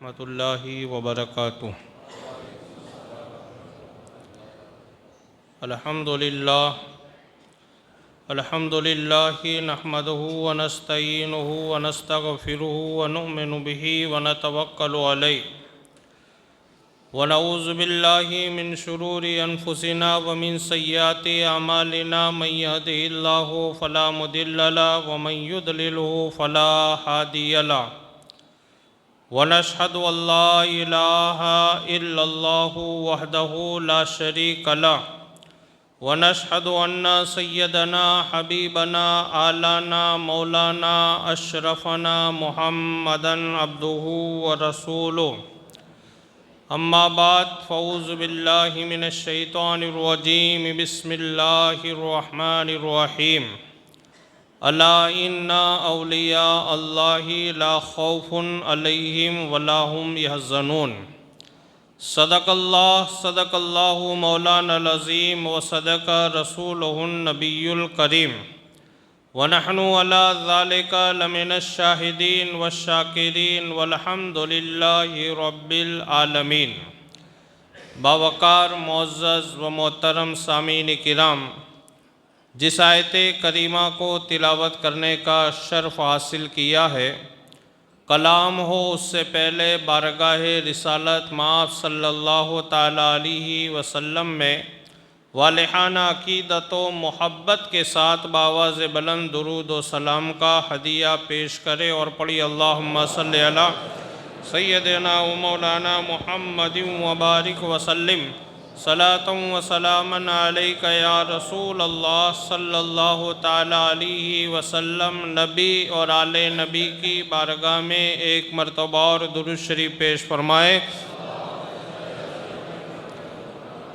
रहमतुल्लाहि व बरकातुहू। अल्हम्दुलिल्लाहि नहमदुहु व नस्तईनुहु व नस्तगफिरुहु व नुअमिनु बिही व नतवक्कलु अलैहि व नऊज़ु बिल्लाहि मिन शुरूरि अनफुसिना व मिन सय्याति अमालिना मन यहदिहिल्लाहु फला मुदिल्ल लहु व मन युद्लिलहु फला हादिय लहु व नशहदु अल्ला इलाहा इल्लल्लाहु वहदहु ला शरीका लहु व नशहदु अन्ना सय्यदना हबीबना आलाना मौलाना अशरफना मुहम्मदन अब्दुहु व रसूलुहु। अम्मा बाद फ़ऊज़ु बिल्लाहि मिनश शैतानिर रजीम बिस्मिल्लाहिर रहमानिर रहीम। अला इन्ना औलिया अल्लाहि ला खौफुन अलैहिम वला हुम यहज़नून। सदक़ल्लाहु मौलानल अज़ीम व सदक़ रसूलुहुन नबियुल करीम व नहनु अला ज़ालिका लमिनश शाहिदीन व शाकिरीन वल्हम्दुलिल्लाहि रब्बिल आलमीन। बावकार मुअज़्ज़ज़ व मोहतरम सामीन किराम, जिस आयत करीमा को तिलावत करने का शर्फ़ हासिल किया है, कलाम हो उससे पहले बारगाह रिसालत माफ़ सल्लल्लाहु ताला अलैहि वसल्लम में वालिहाना अक़ीदत व मोहब्बत के साथ बावाज़ बुलंद दुरूद व सलाम का हदिया पेश करे और पढ़ी अल्लाहुम्मा सल्लि अला सय्यदिना व मौलाना मुहम्मदिन व बारिक वसल्लिम सलातम व सलामन अलैका या रसूल अल्लाह सल्लल्लाहु ताला अलैहि वसल्लम। नबी और आले नबी की बारगाह में एक मरतबा और दुरूद शरीफ पेश फरमाए।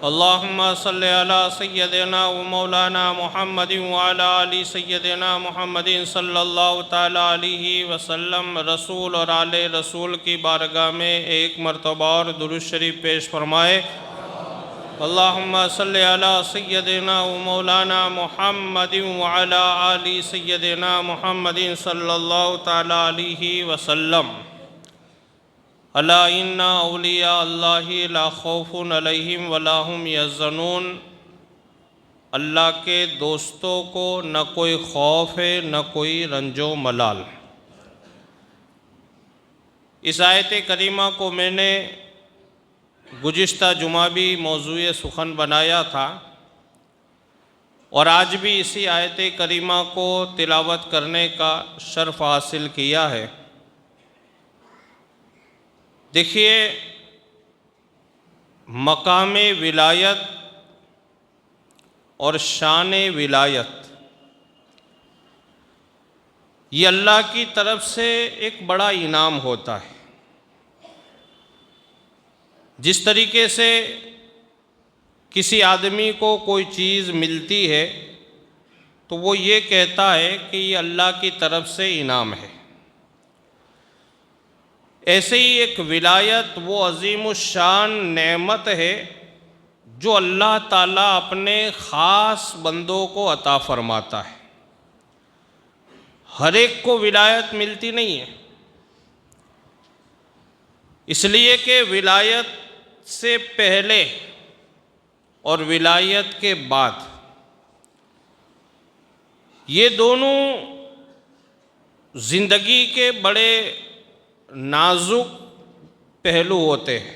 अल्लाहुम्मा सल्लि अला सय्यदिना व मौलाना मुहम्मदिन व अला आलि सय्यदिना मुहम्मदिन सल्लल्लाहु ताला अलैहि वसल्लम। रसूल और आले रसूल की बारगाह में एक मरतबा और दुरूद शरीफ पेश फरमाए। अल्लाहुम्मा सल्लि अला सय्यदिना व मौलाना मुहम्मदिन व अला आलि सय्यदिना मुहम्मदिन सल्लल्लाहु ताला अलैहि वसल्लम। अला इन्ना औलिया अल्लाहि ला खौफुन अलैहिम वला हुम यहज़नून। अल्लाह के दोस्तों को न कोई खौफ है न कोई रंजो मलाल। इस आयत करीमा को मैंने गुज़िश्ता जुमा भी मौज़ूए सुखन बनाया था और आज भी इसी आयत करीमा को तिलावत करने का शर्फ़ हासिल किया है। देखिए, मकाम विलायत और शान विलायत ये अल्लाह की तरफ से एक बड़ा इनाम होता है। जिस तरीके से किसी आदमी को कोई चीज़ मिलती है तो वो ये कहता है कि ये अल्लाह की तरफ से इनाम है, ऐसे ही एक विलायत वो अज़ीमुश्शान नेमत है जो अल्लाह ताला अपने ख़ास बंदों को अता फरमाता है। हर एक को विलायत मिलती नहीं है, इसलिए कि विलायत से पहले और विलायत के बाद ये दोनों ज़िंदगी के बड़े नाजुक पहलू होते हैं।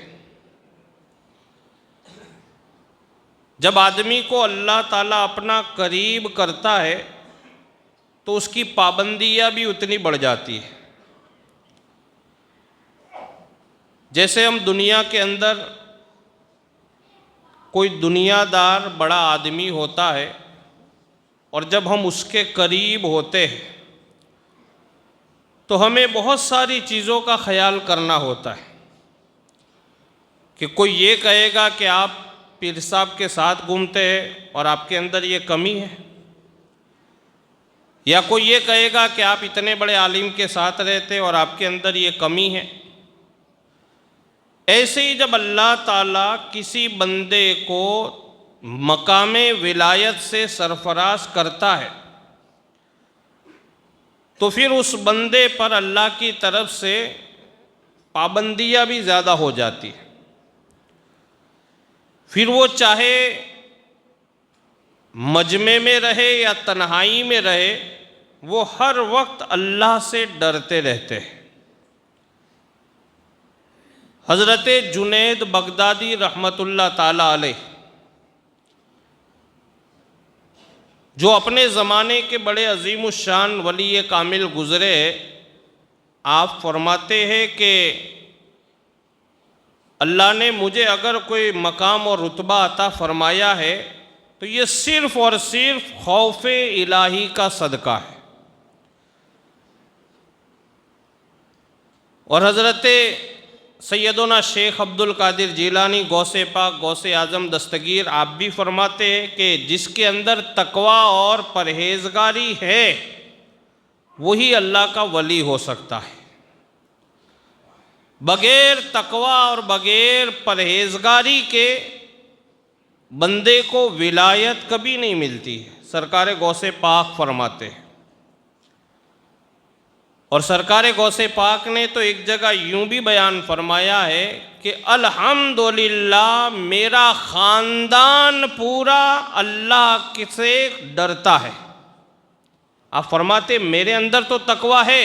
जब आदमी को अल्लाह ताला अपना करीब करता है तो उसकी पाबंदियाँ भी उतनी बढ़ जाती है। जैसे हम दुनिया के अंदर कोई दुनियादार बड़ा आदमी होता है और जब हम उसके करीब होते हैं तो हमें बहुत सारी चीज़ों का ख्याल करना होता है कि कोई ये कहेगा कि आप पीर साहब के साथ घूमते हैं और आपके अंदर ये कमी है, या कोई ये कहेगा कि आप इतने बड़े आलिम के साथ रहते और आपके अंदर ये कमी है। ऐसे ही जब अल्लाह ताला किसी बंदे को मकाम विलायत से सरफराज करता है तो फिर उस बंदे पर अल्लाह की तरफ से पाबंदियाँ भी ज़्यादा हो जाती हैं। फिर वो चाहे मजमे में रहे या तन्हाई में रहे, वो हर वक्त अल्लाह से डरते रहते हैं। हज़रत जुनैद बगदादी रहमतुल्लाह ताला अलैह, जो अपने ज़माने के बड़े अजीमुश्शान वली कामिल गुज़रे, आप फरमाते हैं कि अल्लाह ने मुझे अगर कोई मकाम और रुतबा अता फरमाया है तो ये सिर्फ़ और सिर्फ खौफ इलाही का सदका है। और हज़रत सैयदना शेख अब्दुल कादिर जीलानी गौसे पाक गौसे आज़म दस्तगीर, आप भी फरमाते हैं कि जिसके अंदर तकवा और परहेज़गारी है वही अल्लाह का वली हो सकता है। बग़ैर तकवा और बग़ैर परहेज़गारी के बंदे को विलायत कभी नहीं मिलती है, सरकार गौसे पाक फरमाते हैं। और सरकार गौसे पाक ने तो एक जगह यूं भी बयान फरमाया है कि अल्हम्दुलिल्लाह, मेरा ख़ानदान पूरा अल्लाह से डरता है। आप फरमाते मेरे अंदर तो तकवा है,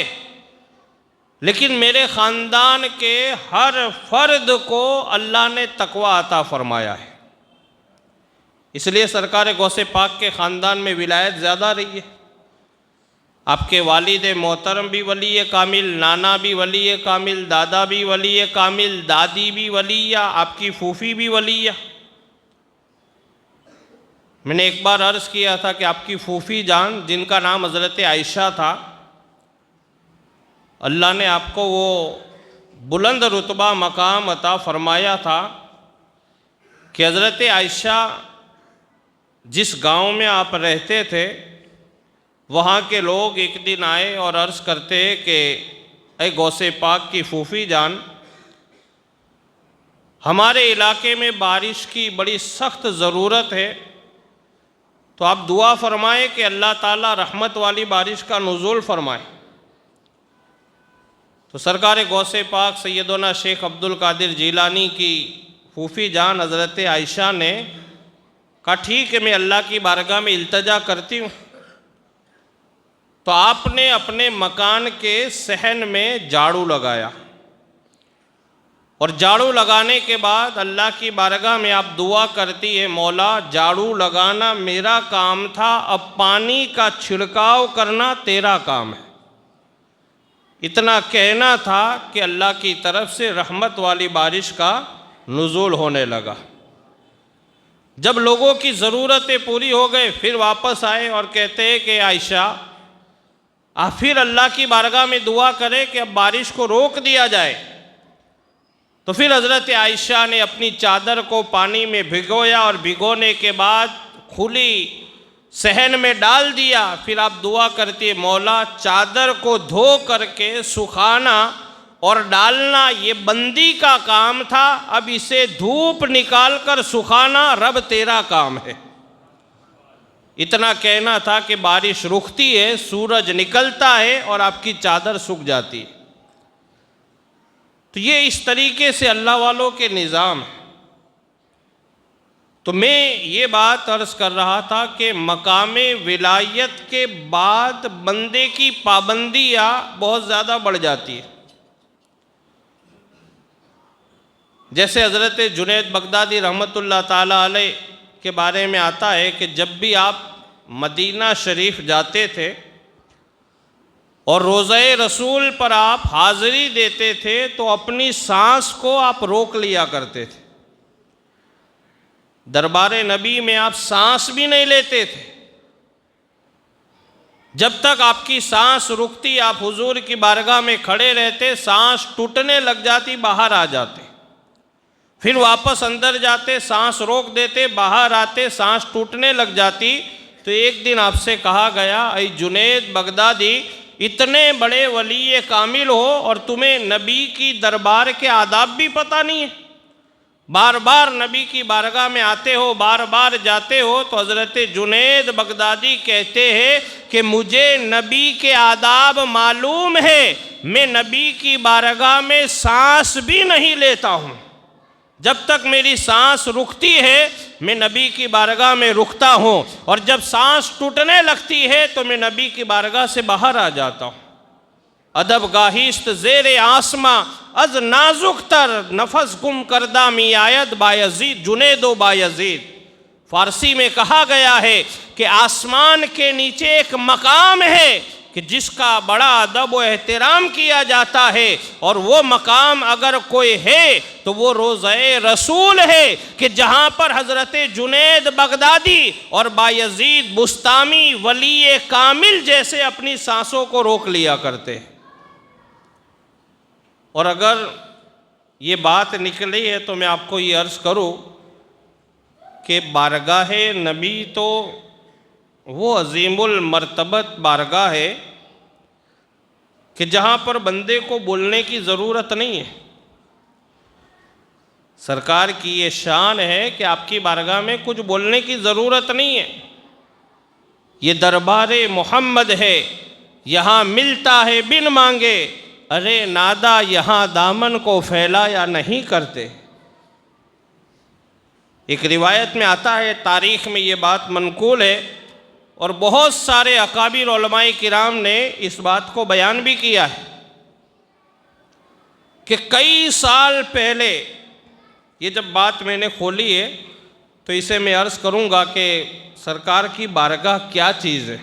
लेकिन मेरे ख़ानदान के हर फर्द को अल्लाह ने तकवा अता फरमाया है। इसलिए सरकार गौसे पाक के ख़ानदान में विलायत ज़्यादा रही है। आपके वालिद मोहतरम भी वली कामिल, नाना भी वली कामिल, दादा भी वली कामिल, दादी भी वलिया, आपकी फूफी भी वलिया। मैंने एक बार अर्ज़ किया था कि आपकी फूफी जान, जिनका नाम हज़रत आयशा था, अल्लाह ने आपको वो बुलंद रुतबा मकाम अता फरमाया था कि हज़रत आयशा जिस गांव में आप रहते थे, वहाँ के लोग एक दिन आए और अर्ज़ करते कि ऐ गौसे पाक की फूफी जान, हमारे इलाके में बारिश की बड़ी सख्त ज़रूरत है, तो आप दुआ फरमाएं कि अल्लाह ताला रहमत वाली बारिश का नुज़ूल फरमाए। तो सरकार गौसे पाक सैयदना शेख अब्दुल कादिर जीलानी की फूफी जान हज़रत आयशा ने कहा, ठीक है, मैं अल्लाह की बारगाह में इल्तजा करती हूँ। तो आपने अपने मकान के सहन में झाड़ू लगाया और झाड़ू लगाने के बाद अल्लाह की बारगाह में आप दुआ करती है, मौला झाड़ू लगाना मेरा काम था, अब पानी का छिड़काव करना तेरा काम है। इतना कहना था कि अल्लाह की तरफ से रहमत वाली बारिश का नुज़ूल होने लगा। जब लोगों की ज़रूरतें पूरी हो गए, फिर वापस आए और कहते हैं कि आयशा, आप फिर अल्लाह की बारगाह में दुआ करें कि अब बारिश को रोक दिया जाए। तो फिर हज़रत आयशा ने अपनी चादर को पानी में भिगोया और भिगोने के बाद खुली सहन में डाल दिया। फिर आप दुआ करती है, मौला चादर को धो करके सुखाना और डालना ये बंदी का काम था, अब इसे धूप निकाल कर सुखाना रब तेरा काम है। इतना कहना था कि बारिश रुकती है, सूरज निकलता है और आपकी चादर सूख जाती है। तो ये इस तरीके से अल्लाह वालों के निज़ाम है। तो मैं ये बात अर्ज़ कर रहा था कि मकामे विलायत के बाद बंदे की पाबंदियाँ बहुत ज़्यादा बढ़ जाती है। जैसे हज़रत जुनैद बगदादी रहमतुल्लाह ताला अलैह के बारे में आता है कि जब भी आप मदीना शरीफ जाते थे और रोज़े रसूल पर आप हाज़िरी देते थे, तो अपनी सांस को आप रोक लिया करते थे। दरबार नबी में आप सांस भी नहीं लेते थे। जब तक आपकी सांस रुकती, आप हुजूर की बारगाह में खड़े रहते, सांस टूटने लग जाती, बाहर आ जाते, फिर वापस अंदर जाते, सांस रोक देते, बाहर आते, सांस टूटने लग जाती। तो एक दिन आपसे कहा गया, ऐ जुनैद बगदादी, इतने बड़े वली कामिल हो और तुम्हें नबी की दरबार के आदाब भी पता नहीं है, बार बार नबी की बारगाह में आते हो, बार बार जाते हो। तो हज़रत जुनैद बगदादी कहते हैं कि मुझे नबी के आदाब मालूम है, मैं नबी की बारगाह में सांस भी नहीं लेता हूँ। जब तक मेरी सांस रुकती है मैं नबी की बारगाह में रुकता हूँ, और जब सांस टूटने लगती है तो मैं नबी की बारगाह से बाहर आ जाता हूँ। अदब गाहिश्त ज़ेरे आसमां अज नाजुक तर नफस गुम करदा मी आयत बायजीद जुनेदो बायजीद। फारसी में कहा गया है कि आसमान के नीचे एक मकाम है कि जिसका बड़ा अदब व एहतराम किया जाता है, और वो मकाम अगर कोई है तो वो रोज़े रसूल है कि जहाँ पर हज़रत जुनैद बगदादी और बायजीद बुस्तामी वली कामिल जैसे अपनी सांसों को रोक लिया करते हैं। और अगर ये बात निकली है तो मैं आपको ये अर्ज़ करूँ कि बारगाह नबी तो वो अजीमुल मर्तबत बारगाह है कि जहाँ पर बंदे को बोलने की ज़रूरत नहीं है। सरकार की ये शान है कि आपकी बारगाह में कुछ बोलने की ज़रूरत नहीं है। ये दरबारे मोहम्मद है, यहाँ मिलता है बिन मांगे, अरे नादा यहाँ दामन को फैलाया नहीं करते। एक रिवायत में आता है, तारीख़ में ये बात मनकूल है, और बहुत सारे अकाबिर उलमाए किराम ने इस बात को बयान भी किया है कि कई साल पहले ये जब बात मैंने खोली है तो इसे मैं अर्ज़ करूँगा कि सरकार की बारगाह क्या चीज़ है,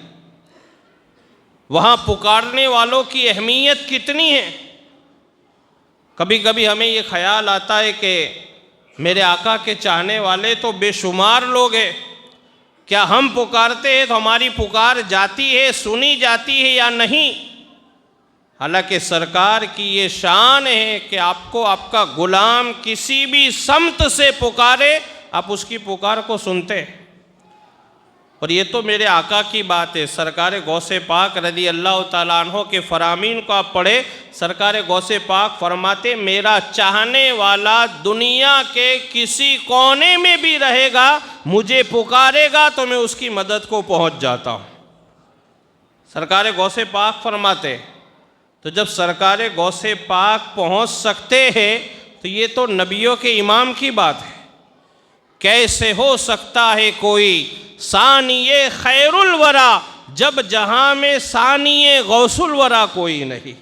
वहाँ पुकारने वालों की अहमियत कितनी है। कभी कभी हमें ये ख्याल आता है कि मेरे आका के चाहने वाले तो बेशुमार लोग हैं, क्या हम पुकारते हैं तो हमारी पुकार जाती है, सुनी जाती है या नहीं। हालांकि सरकार की ये शान है कि आपको आपका गुलाम किसी भी समत से पुकारे आप उसकी पुकार को सुनते हैं। और ये तो मेरे आका की बात है। सरकार गौसे पाक रज़ी अल्लाह ताला अन्हो के फरामीन को आप पढ़े, सरकार गौसे पाक फरमाते मेरा चाहने वाला दुनिया के किसी कोने में भी रहेगा, मुझे पुकारेगा तो मैं उसकी मदद को पहुंच जाता हूँ। सरकार गौसे पाक फरमाते, तो जब सरकार गौसे पाक पहुँच सकते हैं तो ये तो नबियों के इमाम की बात है। कैसे हो सकता है कोई सानिये खैरुल वरा जब जहाँ में सानिये गौसुल वरा कोई नहीं।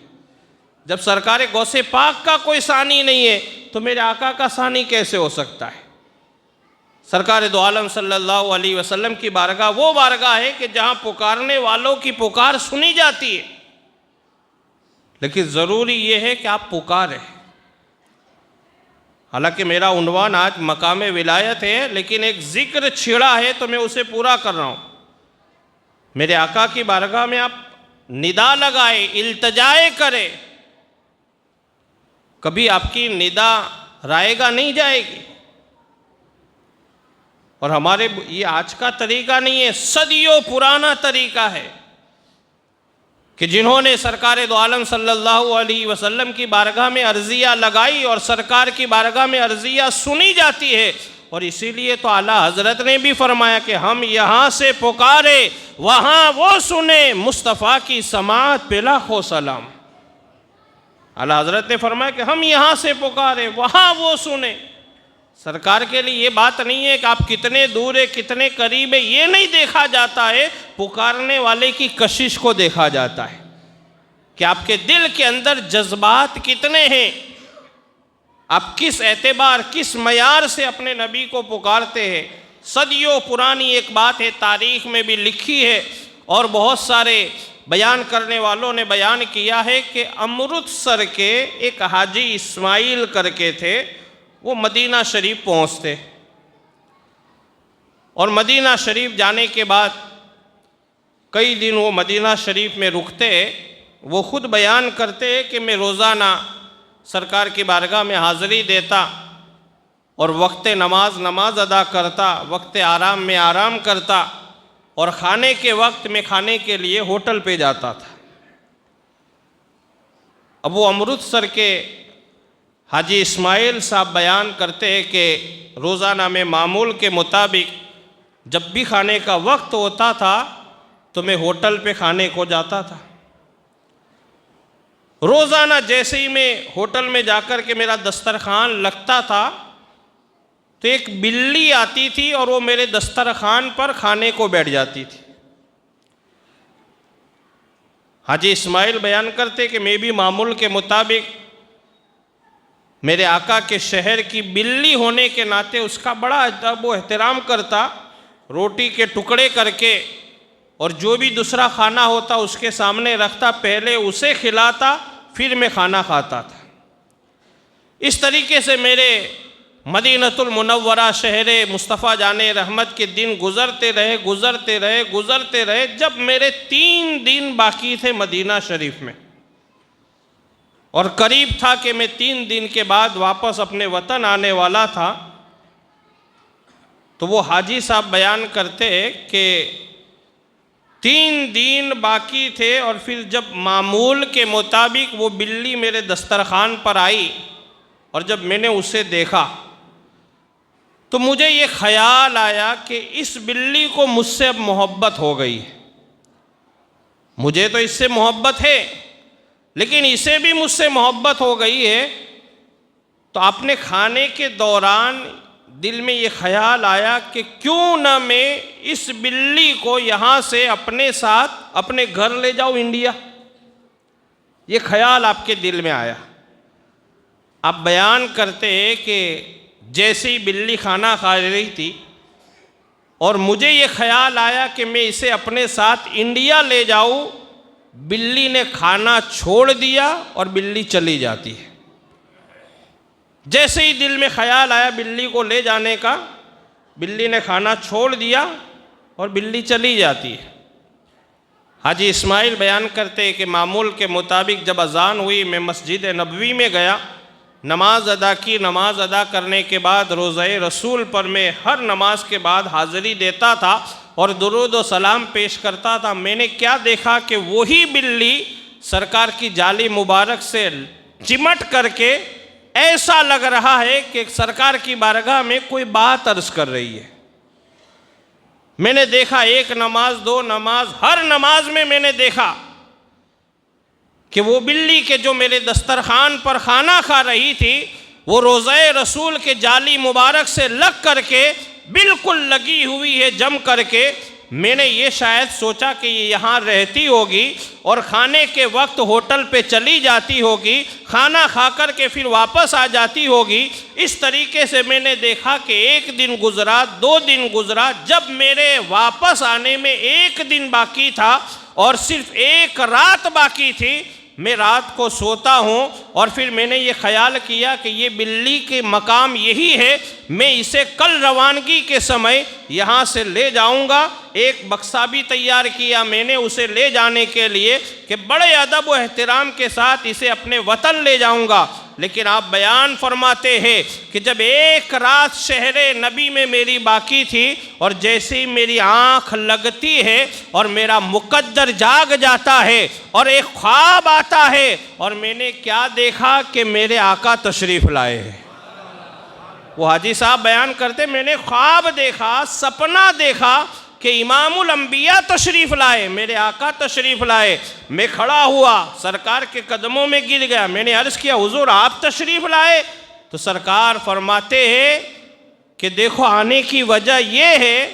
जब सरकार गौसे पाक का कोई सानी नहीं है तो मेरे आका का सानी कैसे हो सकता है। सरकार दो आलम सल्लल्लाहु अलैहि वसल्लम की बारगाह वो बारगाह है कि जहाँ पुकारने वालों की पुकार सुनी जाती है। लेकिन ज़रूरी ये है कि आप पुकारें। हालांकि मेरा उन्वान आज मकाम विलायत है, लेकिन एक ज़िक्र छिड़ा है तो मैं उसे पूरा कर रहा हूँ। मेरे आका की बारगाह में आप निदा लगाए, इल्तजाए करें, कभी आपकी निदा रायगा नहीं जाएगी। और हमारे ये आज का तरीका नहीं है, सदियों पुराना तरीका है कि जिन्होंने सरकार दो आलम सल्लल्लाहु अलैहि वसल्लम की बारगाह में अर्ज़िया लगाई और सरकार की बारगाह में अर्ज़िया सुनी जाती है। और इसीलिए तो आला हज़रत ने भी फरमाया कि हम यहाँ से पुकारे वहाँ वो सुने, मुस्तफ़ा की समात पे लाखों सलाम। आला हज़रत ने फरमाया कि हम यहाँ से पुकारे वहाँ वो सुने। सरकार के लिए ये बात नहीं है कि आप कितने दूर है कितने करीब है, ये नहीं देखा जाता है, पुकारने वाले की कशिश को देखा जाता है कि आपके दिल के अंदर जज्बात कितने हैं, आप किस एतबार किस मयार से अपने नबी को पुकारते हैं। सदियों पुरानी एक बात है, तारीख़ में भी लिखी है और बहुत सारे बयान करने वालों ने बयान किया है कि अमृतसर के एक हाजी इस्माइल करके थे, वो मदीना शरीफ पहुँचते और मदीना शरीफ जाने के बाद कई दिन वो मदीना शरीफ में रुकते। वो ख़ुद बयान करते कि मैं रोज़ाना सरकार की बारगाह में हाज़िरी देता और वक्त नमाज अदा करता, वक्त आराम में आराम करता, और खाने के वक्त में खाने के लिए होटल पे जाता था। अब वो अमृतसर के हाजी इस्माइल साहब बयान करते हैं कि रोज़ाना में मामूल के मुताबिक जब भी खाने का वक्त होता था तो मैं होटल पे खाने को जाता था। रोज़ाना जैसे ही मैं होटल में जाकर के मेरा दस्तरखान लगता था तो एक बिल्ली आती थी और वो मेरे दस्तरखान पर खाने को बैठ जाती थी। हाजी इस्माइल बयान करते कि मैं भी मामूल के मुताबिक मेरे आका के शहर की बिल्ली होने के नाते उसका बड़ा अदब व एहतराम करता, रोटी के टुकड़े करके और जो भी दूसरा खाना होता उसके सामने रखता, पहले उसे खिलाता फिर मैं खाना खाता था। इस तरीके से मेरे मदीनतुल मुनव्वरा शहर मुस्तफ़ा जाने रहमत के दिन गुज़रते रहे। जब मेरे 3 दिन बाकी थे मदीना शरीफ में और करीब था कि मैं 3 दिन के बाद वापस अपने वतन आने वाला था, तो वो हाजी साहब बयान करते कि 3 दिन बाकी थे और फिर जब मामूल के मुताबिक वो बिल्ली मेरे दस्तरखान पर आई और जब मैंने उसे देखा तो मुझे ये ख्याल आया कि इस बिल्ली को मुझसे अब मोहब्बत हो गई है। मुझे तो इससे मोहब्बत है लेकिन इसे भी मुझसे मोहब्बत हो गई है। तो अपने खाने के दौरान दिल में ये ख्याल आया कि क्यों ना मैं इस बिल्ली को यहाँ से अपने साथ अपने घर ले जाऊँ इंडिया। ये ख्याल आपके दिल में आया। आप बयान करते हैं कि जैसे ही बिल्ली खाना खा रही थी और मुझे ये ख्याल आया कि मैं इसे अपने साथ इंडिया ले जाऊँ, बिल्ली ने खाना छोड़ दिया और बिल्ली चली जाती है। जैसे ही दिल में ख्याल आया बिल्ली को ले जाने का, बिल्ली ने खाना छोड़ दिया और बिल्ली चली जाती है। हाजी इस्माइल बयान करते हैं कि मामूल के मुताबिक जब अज़ान हुई मैं मस्जिद नबवी में गया, नमाज अदा की। नमाज अदा करने के बाद रोज़े रसूल पर मैं हर नमाज के बाद हाज़िरी देता था और दुरूद व सलाम पेश करता था। मैंने क्या देखा कि वही बिल्ली सरकार की जाली मुबारक से चिमट करके ऐसा लग रहा है कि सरकार की बारगाह में कोई बात अर्ज कर रही है। मैंने देखा 1 नमाज 2 नमाज, हर नमाज में मैंने देखा कि वो बिल्ली के जो मेरे दस्तरखान पर खाना खा रही थी वो रोज़े रसूल के जाली मुबारक से लग करके बिल्कुल लगी हुई है जम करके। मैंने ये शायद सोचा कि ये यहाँ रहती होगी और खाने के वक्त होटल पे चली जाती होगी, खाना खा कर के फिर वापस आ जाती होगी। इस तरीके से मैंने देखा कि 1 दिन गुज़रा, 2 दिन गुज़रा। जब मेरे वापस आने में 1 दिन बाकी था और सिर्फ 1 रात बाकी थी, मैं रात को सोता हूँ और फिर मैंने ये ख्याल किया कि ये बिल्ली के मकाम यही है, मैं इसे कल रवानगी के समय यहाँ से ले जाऊँगा। एक बक्सा भी तैयार किया मैंने उसे ले जाने के लिए कि बड़े अदब व एहतराम के साथ इसे अपने वतन ले जाऊँगा। लेकिन आप बयान फरमाते हैं कि जब 1 रात शहरे नबी में मेरी बाकी थी और जैसे ही मेरी आँख लगती है और मेरा मुकद्दर जाग जाता है और एक ख्वाब आता है और मैंने क्या देखा कि मेरे आका तशरीफ़ लाए हैं। वो हाजी साहब बयान करते मैंने ख्वाब देखा, सपना देखा कि इमामुल अंबिया तशरीफ़ लाए, मेरे आका तशरीफ़ लाए। मैं खड़ा हुआ, सरकार के कदमों में गिर गया। मैंने अर्ज़ किया हुजूर आप तशरीफ़ लाए? तो सरकार फरमाते हैं कि देखो आने की वजह यह है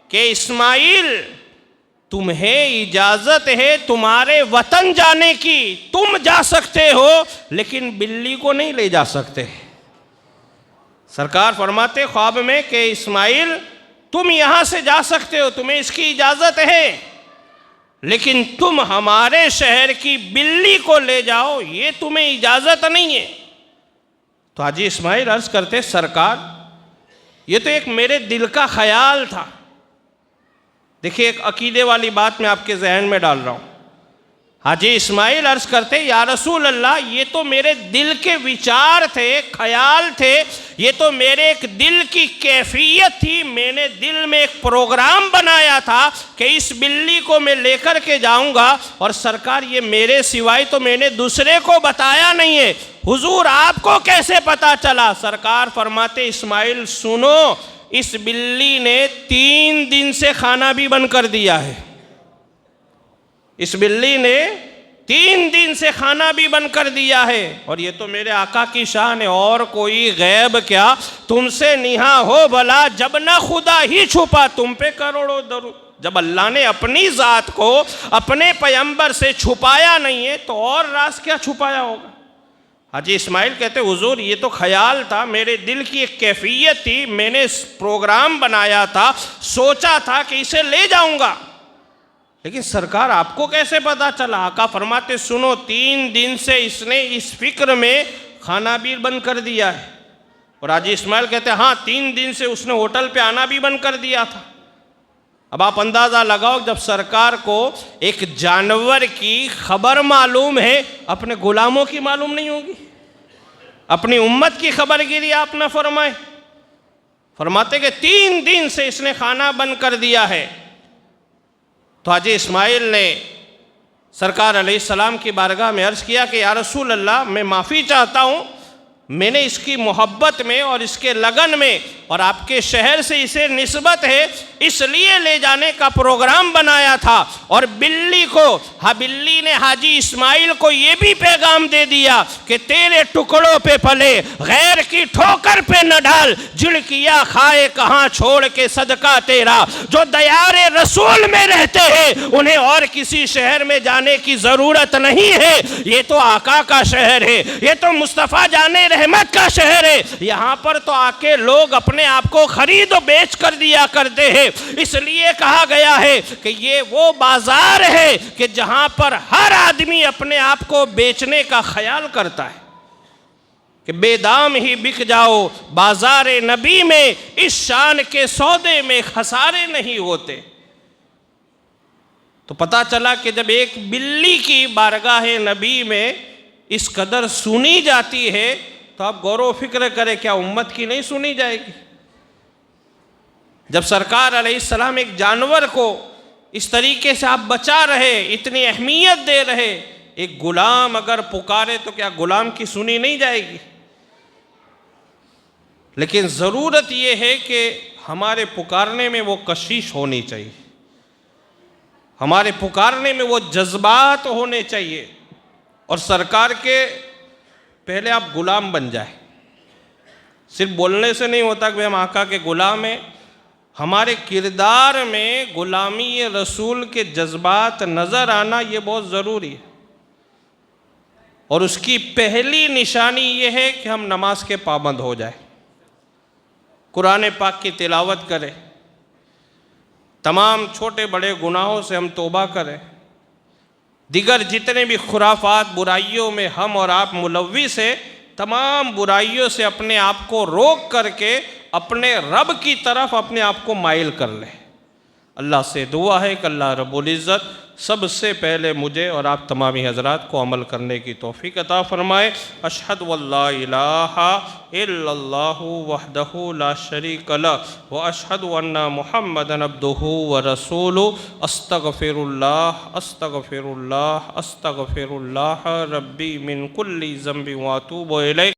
कि इस्माइल तुम्हें इजाज़त है तुम्हारे वतन जाने की, तुम जा सकते हो लेकिन बिल्ली को नहीं ले जा सकते। सरकार फरमाते ख्वाब में कि इस्माइल तुम यहाँ से जा सकते हो, तुम्हें इसकी इजाज़त है, लेकिन तुम हमारे शहर की बिल्ली को ले जाओ, ये तुम्हें इजाज़त नहीं है। तो हाजी इस्माइल अर्ज़ करते सरकार ये तो एक मेरे दिल का ख्याल था। देखिए एक अकीदे वाली बात मैं आपके जहन में डाल रहा हूँ। हाजी इस्माइल अर्ज़ करते या रसूल अल्लाह ये तो मेरे दिल के विचार थे, ख्याल थे, ये तो मेरे एक दिल की कैफियत थी। मैंने दिल में एक प्रोग्राम बनाया था कि इस बिल्ली को मैं लेकर के जाऊंगा और सरकार ये मेरे सिवाय तो मैंने दूसरे को बताया नहीं है, हुजूर आपको कैसे पता चला? सरकार फरमाते इस्माइल सुनो, इस बिल्ली ने 3 दिन से खाना भी बंद कर दिया है। इस बिल्ली ने 3 दिन से खाना भी बंद कर दिया है। और ये तो मेरे आका की शान है, और कोई गैब क्या तुमसे निहा हो भला, जब ना खुदा ही छुपा तुम पे करोड़ों दरूद। जब अल्लाह ने अपनी ज़ात को अपने पैगंबर से छुपाया नहीं है तो और राज क्या छुपाया होगा। हाजी इस्माइल कहते हुजूर ये तो ख्याल था, मेरे दिल की एक कैफियत थी, मैंने प्रोग्राम बनाया था, सोचा था कि इसे ले जाऊंगा, लेकिन सरकार आपको कैसे पता चला। आका फरमाते सुनो, 3 दिन से इसने इस फिक्र में खाना भी बंद कर दिया है। और हाजी इस्माइल कहते हाँ, 3 दिन से उसने होटल पे आना भी बंद कर दिया था। अब आप अंदाज़ा लगाओ, जब सरकार को एक जानवर की खबर मालूम है, अपने गुलामों की मालूम नहीं होगी? अपनी उम्मत की खबरगिरी आप न फरमाए। फरमाते कि 3 दिन से इसने खाना बंद कर दिया है। तो हाजी इस्माइल ने सरकार अलैहिस्सलाम की बारगाह में अर्ज़ किया कि या रसूल अल्लाह, मैं माफ़ी चाहता हूँ, मैंने इसकी मोहब्बत में और इसके लगन में और आपके शहर से इसे निस्बत है इसलिए ले जाने का प्रोग्राम बनाया था। और बिल्ली को, हाँ, बिल्ली ने हाजी इस्माइल को ये भी पैगाम दे दिया कि तेरे टुकड़ों पे पले, गैर की ठोकर पे न डाल, झिड़किया खाए कहाँ छोड़ के सदका तेरा। जो दयारे रसूल में रहते हैं उन्हें और किसी शहर में जाने की ज़रूरत नहीं है, ये तो आका का शहर है, ये तो मुस्तफ़ा जाने रहमत का शहर है। यहाँ पर तो आके लोग अपने आप को खरीद और बेच कर दिया करते हैं। इसलिए कहा गया है कि ये वो बाजार है कि जहां पर हर आदमी अपने आप को बेचने का ख्याल करता है कि बेदाम ही बिक जाओ। बाजार नबी में इस शान के सौदे में खसारे नहीं होते। तो पता चला कि जब एक बिल्ली की बारगाह नबी में इस कदर सुनी जाती है तो आप गौर फिक्र करें, क्या उम्मत की नहीं सुनी जाएगी। जब सरकार अलैहिस्सलाम एक जानवर को इस तरीके से आप बचा रहे, इतनी अहमियत दे रहे, एक गुलाम अगर पुकारे तो क्या गुलाम की सुनी नहीं जाएगी। लेकिन ज़रूरत यह है कि हमारे पुकारने में वो कशिश होनी चाहिए, हमारे पुकारने में वो जज्बात होने चाहिए। और सरकार के पहले आप गुलाम बन जाए। सिर्फ बोलने से नहीं होता कि हम आका के गुलाम हैं, हमारे किरदार में गुलामी रसूल के जज्बात नज़र आना ये बहुत ज़रूरी है। और उसकी पहली निशानी ये है कि हम नमाज के पाबंद हो जाए, कुरान पाक की तिलावत करें, तमाम छोटे बड़े गुनाहों से हम तौबा करें, दिगर जितने भी खुराफात बुराइयों में हम और आप मुलव्विस हैं, तमाम बुराइयों से अपने आप को रोक करके अपने रब की तरफ अपने आप को माइल कर ले। अल्लाह से दुआ है कि अल्लाह रब्बुल इज़्ज़त सबसे पहले मुझे और आप तमामी हज़रात को अमल करने की तौफ़ीक़ अता फ़रमाए। अशहदु अल्ला इलाहा इल्लल्लाहु वहदहु ला शरीका लह व अशहदु अन्ना मुहम्मदन अब्दुहु व रसूलुहु। अस्तग़फ़िरुल्लाह अस्तग़फ़िरुल्लाह अस्तग़फ़िरुल्लाह रब्बी मिन कुल्ली ज़ंबि व अतूबु इलैह।